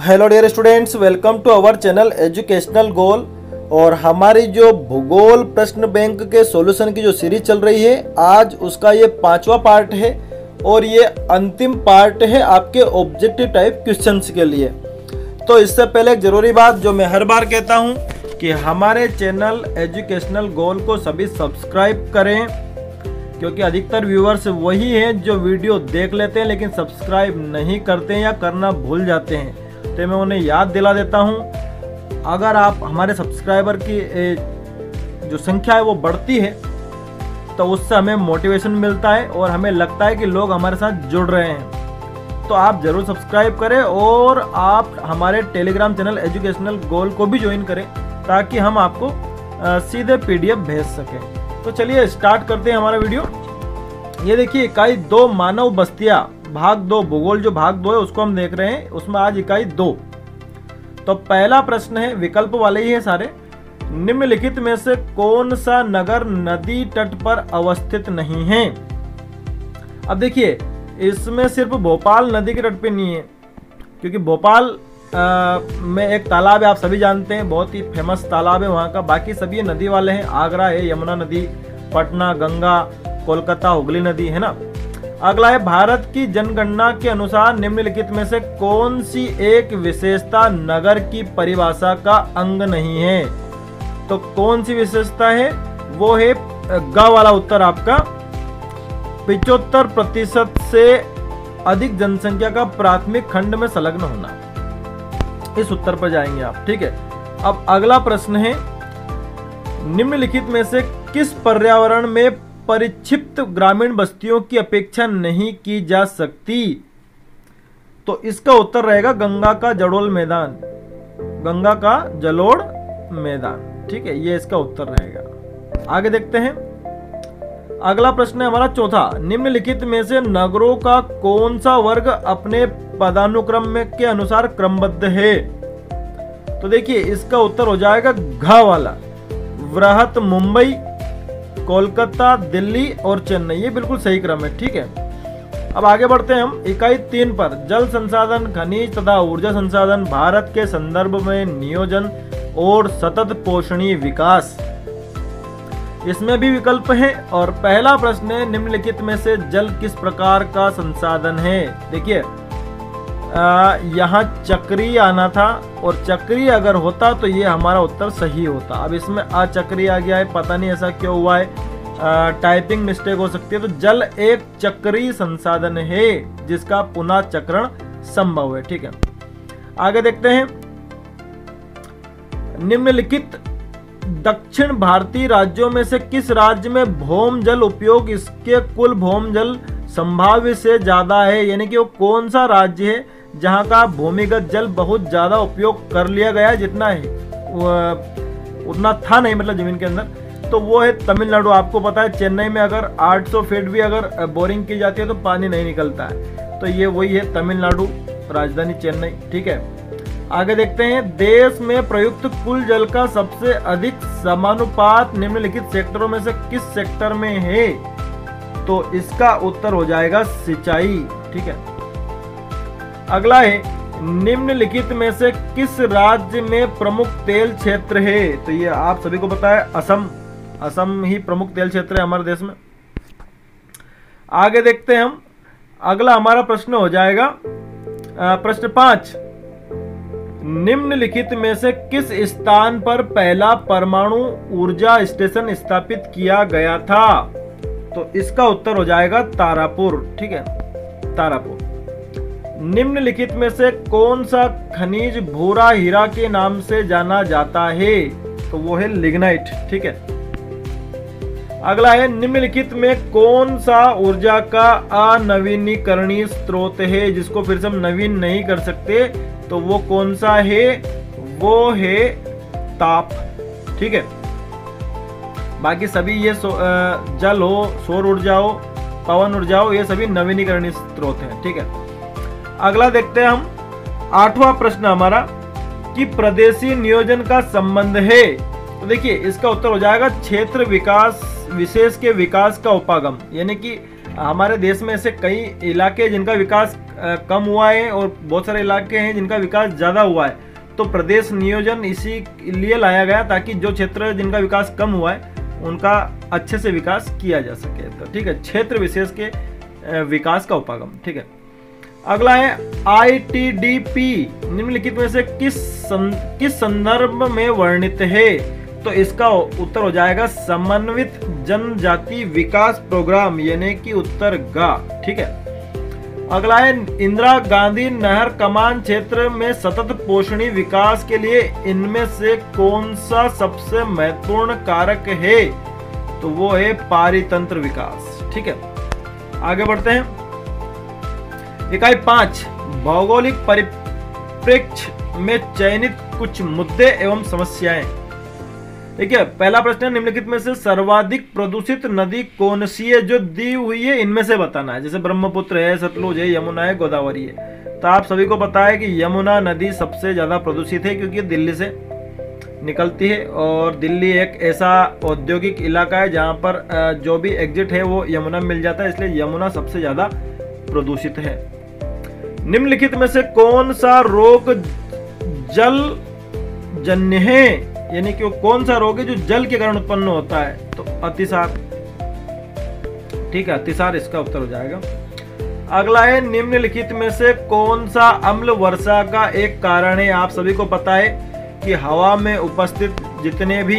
Hello dear students, welcome to our channel educational goal. और हमारी जो भूगोल प्रश्न बैंक के सॉल्यूशन की जो सीरीज चल रही है, आज उसका ये 5वां पार्ट है और ये अंतिम पार्ट है आपके ऑब्जेक्टिव टाइप क्वेश्चंस के लिए। तो इससे पहले एक ज़रूरी बात जो मैं हर बार कहता हूँ कि हमारे चैनल एजुकेशनल गोल को सभी सब्सक्राइब करें, क्योंकि अधिकतर व्यूअर्स वही हैं जो वीडियो देख लेते हैं लेकिन सब्सक्राइब नहीं करते हैं या करना भूल जाते हैं। तो मैं उन्हें याद दिला देता हूं, अगर आप हमारे सब्सक्राइबर की जो संख्या है वो बढ़ती है तो उससे हमें मोटिवेशन मिलता है और हमें लगता है कि लोग हमारे साथ जुड़ रहे हैं। तो आप ज़रूर सब्सक्राइब करें और आप हमारे टेलीग्राम चैनल एजुकेशनल गोल को भी ज्वाइन करें ताकि हम आपको सीधे PDF भेज सकें। तो चलिए स्टार्ट करते हैं हमारा वीडियो। ये देखिए, इकाई 2 मानव बस्तियां भाग 2 भूगोल जो भाग 2 है उसको हम देख रहे हैं। उसमें आज इकाई 2। तो पहला प्रश्न है, विकल्प वाले ही है सारे। निम्नलिखित में से कौन सा नगर नदी तट पर अवस्थित नहीं है? अब देखिए, इसमें सिर्फ भोपाल नदी के तट पे नहीं है, क्योंकि भोपाल में एक तालाब है, आप सभी जानते हैं, बहुत ही फेमस तालाब है वहाँ का। बाकी सभी नदी वाले हैं, आगरा है, यमुना नदी, पटना, गंगा, कोलकाता, हुगली नदी है ना। अगला है, भारत की जनगणना के अनुसार निम्नलिखित में से कौन सी एक विशेषता नगर की परिभाषा का अंग नहीं है? तो कौन सी विशेषता है? वो है ग वाला उत्तर आपका। 75% से अधिक जनसंख्या का प्राथमिक खंड में संलग्न होना, इस उत्तर पर जाएंगे आप। ठीक है, अब अगला प्रश्न है, निम्नलिखित में से किस पर्यावरण में परिक्षिप्त ग्रामीण बस्तियों की अपेक्षा नहीं की जा सकती? तो इसका उत्तर रहेगा गंगा का जलोढ़ मैदान। गंगा का जलोढ़ मैदान, ठीक है, ये इसका उत्तर रहेगा। आगे देखते हैं। अगला प्रश्न है हमारा चौथा, निम्नलिखित में से नगरों का कौन सा वर्ग अपने पदानुक्रम में के अनुसार क्रमबद्ध है? तो देखिए, इसका उत्तर हो जाएगा घ वाला। वृहत मुंबई, कोलकाता, दिल्ली और चेन्नई, ये बिल्कुल सही क्रम है। ठीक है, अब आगे बढ़ते हैं हम इकाई 3 पर। जल संसाधन, खनिज तथा ऊर्जा संसाधन भारत के संदर्भ में नियोजन और सतत पोषणीय विकास, इसमें भी विकल्प है। और पहला प्रश्न है, निम्नलिखित में से जल किस प्रकार का संसाधन है? देखिए, यहाँ चक्रीय आना था और चक्रीय अगर होता तो ये हमारा उत्तर सही होता। अब इसमें अचक्रीय आ गया है, पता नहीं ऐसा क्यों हुआ है, टाइपिंग मिस्टेक हो सकती है। तो जल एक चक्रीय संसाधन है जिसका पुनः चक्रण संभव है। ठीक है, आगे देखते हैं। निम्नलिखित दक्षिण भारतीय राज्यों में से किस राज्य में भौम जल उपयोग इसके कुल भौम जल संभाव्य से ज्यादा है? यानी कि वो कौन सा राज्य है जहां का भूमिगत जल बहुत ज्यादा उपयोग कर लिया गया, जितना है उतना था नहीं, मतलब जमीन के अंदर। तो वो है तमिलनाडु। आपको पता है चेन्नई में अगर 800 फीट भी अगर बोरिंग की जाती है तो पानी नहीं निकलता है। तो ये वही है तमिलनाडु, राजधानी चेन्नई। ठीक है, आगे देखते हैं। देश में प्रयुक्त कुल जल का सबसे अधिक समानुपात निम्नलिखित सेक्टरों में से किस सेक्टर में है? तो इसका उत्तर हो जाएगा सिंचाई। ठीक है, अगला है, निम्नलिखित में से किस राज्य में प्रमुख तेल क्षेत्र है? तो ये आप सभी को पता है, असम। असम ही प्रमुख तेल क्षेत्र है हमारे देश में। आगे देखते हैं हम। अगला हमारा प्रश्न हो जाएगा प्रश्न 5, निम्नलिखित में से किस स्थान पर पहला परमाणु ऊर्जा स्टेशन स्थापित किया गया था? तो इसका उत्तर हो जाएगा तारापुर। ठीक है, तारापुर। निम्नलिखित में से कौन सा खनिज भूरा हीरा के नाम से जाना जाता है? तो वो है लिग्नाइट। ठीक है, अगला है, निम्नलिखित में कौन सा ऊर्जा का अनवीनीकरणीय स्रोत है जिसको फिर से हम नवीन नहीं कर सकते? तो वो कौन सा है? वो है ताप। ठीक है, बाकी सभी ये जल हो, सौर ऊर्जा हो, पवन ऊर्जा हो, ये सभी नवीनीकरणीय स्रोत हैं। ठीक है, अगला देखते हैं हम। 8वां प्रश्न हमारा कि प्रदेशीय नियोजन का संबंध है। तो देखिए, इसका उत्तर हो जाएगा क्षेत्र विकास विशेष के विकास का उपागम। यानी कि हमारे देश में ऐसे कई इलाके जिनका विकास कम हुआ है और बहुत सारे इलाके हैं जिनका विकास ज़्यादा हुआ है। तो प्रदेश नियोजन इसी लिए लाया गया ताकि जो क्षेत्र जिनका विकास कम हुआ है उनका अच्छे से विकास किया जा सके। तो ठीक है, क्षेत्र विशेष के विकास का उपागम। ठीक है, अगला है ITDP निम्नलिखित में से किस संदर्भ में वर्णित है? तो इसका उत्तर हो जाएगा समन्वित जनजाति विकास प्रोग्राम, यानी कि उत्तर गा। ठीक है, अगला है इंदिरा गांधी नहर कमान क्षेत्र में सतत पोषणी विकास के लिए इनमें से कौन सा सबसे महत्वपूर्ण कारक है? तो वो है पारितंत्र विकास। ठीक है, आगे बढ़ते हैं। इकाई 5 भौगोलिक परिप्रेक्ष्य में चयनित कुछ मुद्दे एवं समस्याएं। ठीक है, पहला प्रश्न है निम्नलिखित में से सर्वाधिक प्रदूषित नदी कौन सी है? जो दी हुई है इनमें से बताना है। जैसे ब्रह्मपुत्र है, सतलुज है, यमुना है, गोदावरी है। तो आप सभी को पता है कि यमुना नदी सबसे ज्यादा प्रदूषित है क्योंकि दिल्ली से निकलती है और दिल्ली एक ऐसा औद्योगिक इलाका है जहां पर जो भी एग्जिट है वो यमुना मिल जाता है, इसलिए यमुना सबसे ज्यादा प्रदूषित है। निम्नलिखित में से कौन सा रोग जल जन्य है? यानी कि कौन सा रोग है जो जल के कारण उत्पन्न होता है? तो अतिसार। ठीक है, अतिसार इसका उत्तर हो जाएगा। अगला है निम्नलिखित में से कौन सा अम्ल वर्षा का एक कारण है? आप सभी को पता है कि हवा में उपस्थित जितने भी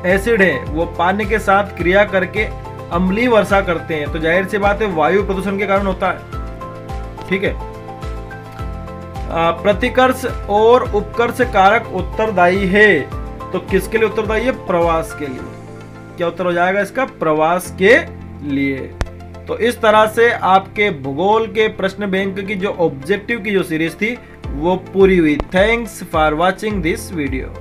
एसिड है वो पानी के साथ क्रिया करके अम्लीय वर्षा करते हैं। तो जाहिर सी बात है वायु प्रदूषण के कारण होता है। ठीक है, प्रतिकर्ष और उपकर्ष कारक उत्तरदायी है। तो किसके लिए उत्तरदायी है? प्रवास के लिए। क्या उत्तर हो जाएगा इसका? प्रवास के लिए। तो इस तरह से आपके भूगोल के प्रश्न बैंक की जो ऑब्जेक्टिव की जो सीरीज थी वो पूरी हुई। Thanks for watching this video.